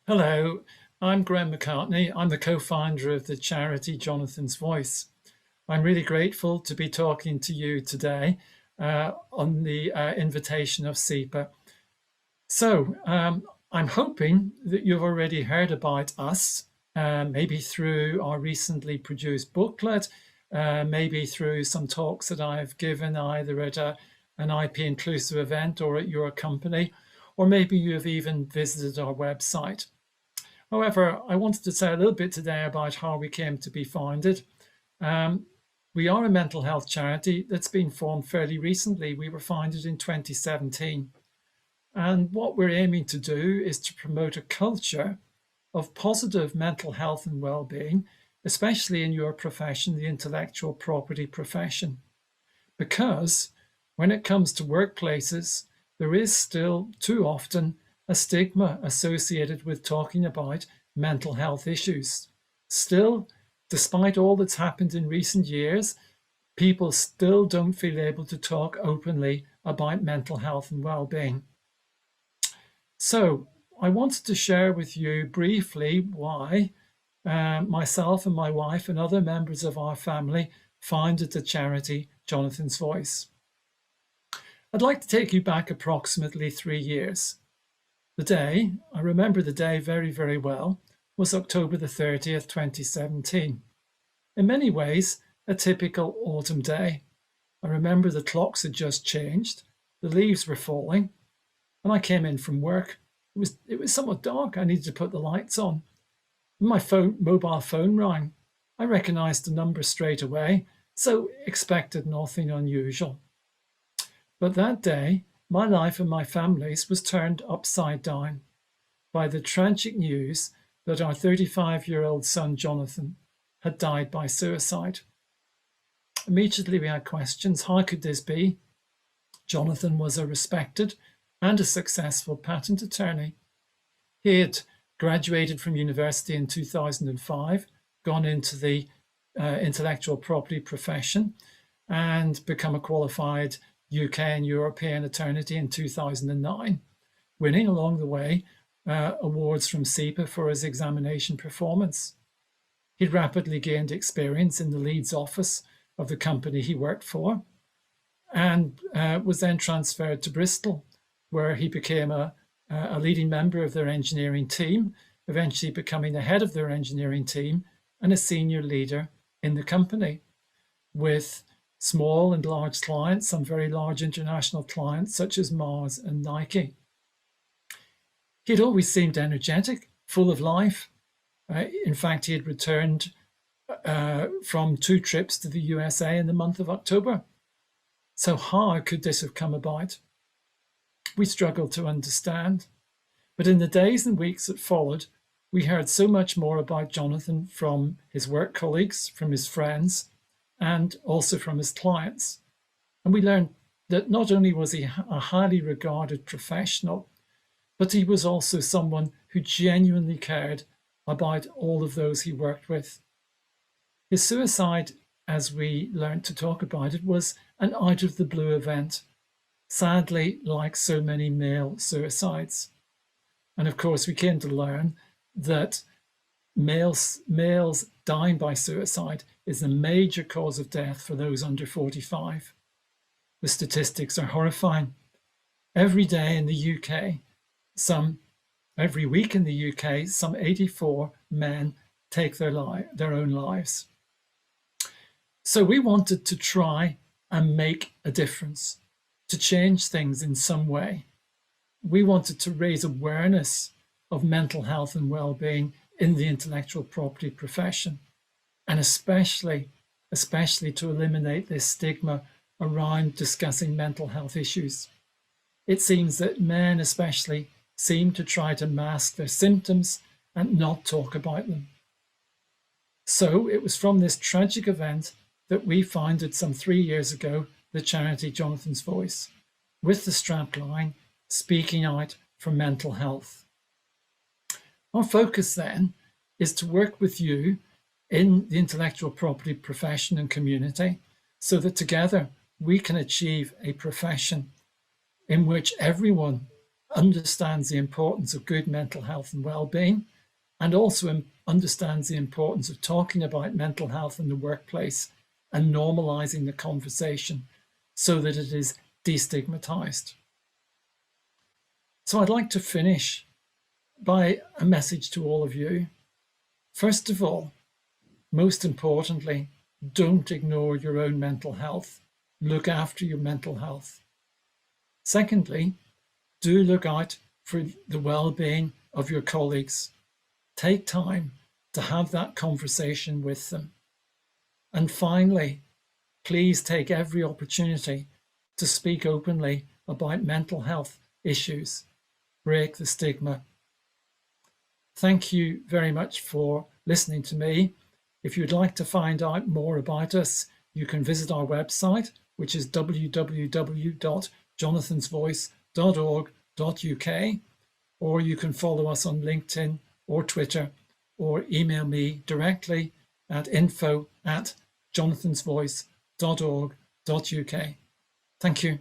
Hello, I'm Graham McCartney. I'm the co-founder of the charity Jonathan's Voice. I'm really grateful to be talking to you today on the invitation of SEPA. I'm hoping that you've already heard about us, maybe through our recently produced booklet, maybe through some talks that I've given either at an IP inclusive event or at your company, or maybe you've even visited our website. However, I wanted to say a little bit today about how we came to be founded. We are a mental health charity that's been formed fairly recently. We were founded in 2017. And what we're aiming to do is to promote a culture of positive mental health and well-being, especially in your profession, the intellectual property profession. Because when it comes to workplaces, there is still too often a stigma associated with talking about mental health issues. Still, despite all that's happened in recent years, people still don't feel able to talk openly about mental health and well-being. So I wanted to share with you briefly why myself and my wife and other members of our family founded the charity Jonathan's Voice. I'd like to take you back approximately 3 years. The day, I remember the day very, very well, was October the 30th, 2017. In many ways, a typical autumn day. I remember the clocks had just changed, the leaves were falling, and I came in from work. It was somewhat dark. I needed to put the lights on. My mobile phone rang. I recognized the number straight away, so expected nothing unusual. But that day, my life and my family's was turned upside down by the tragic news that our 35-year-old son, Jonathan, had died by suicide. Immediately we had questions. How could this be? Jonathan was a respected and a successful patent attorney. He had graduated from university in 2005, gone into the intellectual property profession, and become a qualified UK and European attorney in 2009, winning along the way awards from SEPA for his examination performance. He'd rapidly gained experience in the Leeds office of the company he worked for and was then transferred to Bristol, where he became a leading member of their engineering team, eventually becoming the head of their engineering team and a senior leader in the company, with small and large clients, some very large international clients such as Mars and Nike. He'd always seemed energetic, full of life. In fact, he had returned from 2 trips to the USA in the month of October. So how could this have come about? We struggled to understand. But in the days and weeks that followed, we heard so much more about Jonathan from his work colleagues, from his friends, and also from his clients. And we learned that not only was he a highly regarded professional, but he was also someone who genuinely cared about all of those he worked with. His suicide, as we learned to talk about it, was an out-of-the-blue event, sadly, like so many male suicides. And of course, we came to learn that males dying by suicide is a major cause of death for those under 45. The statistics are horrifying. Every day in the UK, every week in the UK, some 84 men take their own lives. So we wanted to try and make a difference, to change things in some way. We wanted to raise awareness of mental health and well-being in the intellectual property profession, and especially to eliminate this stigma around discussing mental health issues. It seems that men especially seem to try to mask their symptoms and not talk about them. So it was from this tragic event that we founded some 3 years ago the charity Jonathan's Voice, with the strapline, speaking out for mental health. Our focus then is to work with you in the intellectual property profession and community so that together we can achieve a profession in which everyone understands the importance of good mental health and well-being, and also understands the importance of talking about mental health in the workplace and normalizing the conversation so that it is destigmatized. So I'd like to finish by a message to all of you. First of all, most importantly, don't ignore your own mental health. Look after your mental health. Secondly, do look out for the well-being of your colleagues. Take time to have that conversation with them. And finally, please take every opportunity to speak openly about mental health issues. Break the stigma. Thank you very much for listening to me. If you'd like to find out more about us, you can visit our website, which is www.jonathansvoice.org.uk, or you can follow us on LinkedIn or Twitter, or email me directly at info@jonathansvoice.org.uk. Thank you.